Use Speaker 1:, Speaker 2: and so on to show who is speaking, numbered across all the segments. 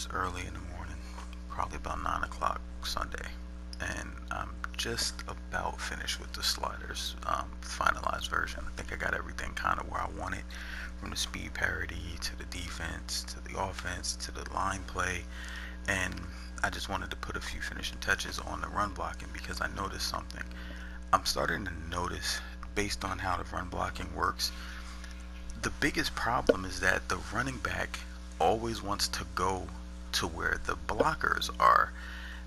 Speaker 1: It's early in the morning, probably about 9 o'clock Sunday, and I'm just about finished with the sliders, finalized version. I think I got everything kind of where I want it, from the speed parity to the defense to the offense to the line play, and I just wanted to put a few finishing touches on the run blocking because I noticed something. I'm starting to notice, based on how the run blocking works, the biggest problem is that the running back always wants to go to where the blockers are.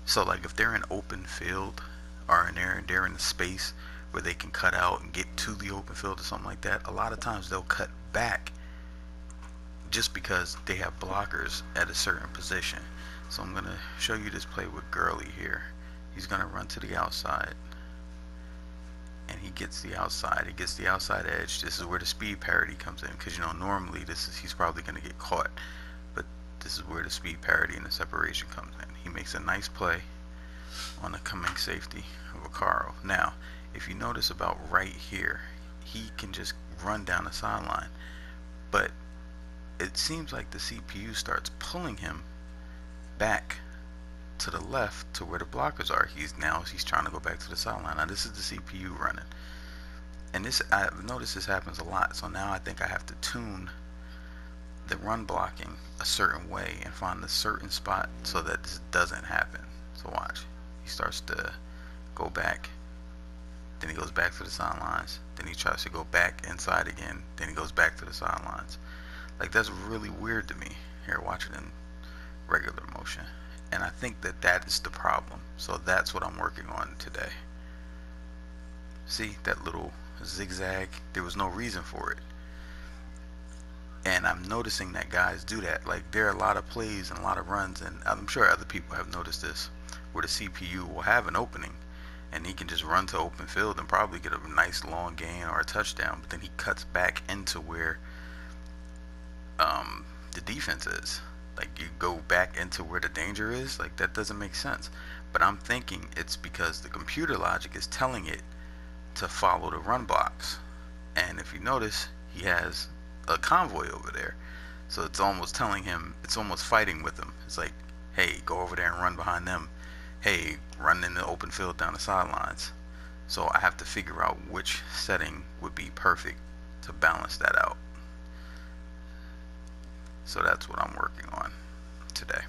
Speaker 1: So like if they're in open field or they're in a space where they can cut out and get to the open field or something like that, a lot of times they'll cut back just because they have blockers at a certain position. So I'm gonna show you this play with Gurley here. He's gonna run to the outside, and he gets the outside. He gets the outside edge. This is where the speed parity comes in, because normally he's probably going to get caught, but this is where the speed parity and the separation comes in. He makes a nice play on the coming safety of Vaccaro. Now, if you notice about right here, he can just run down the sideline, but it seems like the CPU starts pulling him back to the left to where the blockers are. He's trying to go back to the sideline. Now this is the CPU running, and I've noticed this happens a lot. So now I think I have to tune the run blocking a certain way and find a certain spot so that this doesn't happen. So watch, he starts to go back, then he goes back to the sidelines, then he tries to go back inside again, then he goes back to the sidelines. Like, that's really weird to me. Here, watch it in regular motion. And I think that is the problem. So that's what I'm working on today. See that little zigzag? There was no reason for it. And I'm noticing that guys do that. Like, there are a lot of plays and a lot of runs, and I'm sure other people have noticed this, where the CPU will have an opening and he can just run to open field and probably get a nice long gain or a touchdown, but then he cuts back into where the defense is. Like, you go back into where the danger is. Like, that doesn't make sense. But I'm thinking it's because the computer logic is telling it to follow the run blocks. And if you notice, he has a convoy over there, so it's almost telling him, it's almost fighting with him. It's like, hey, go over there and run behind them. Hey, run in the open field down the sidelines. So I have to figure out which setting would be perfect to balance that out. So that's what I'm working on today.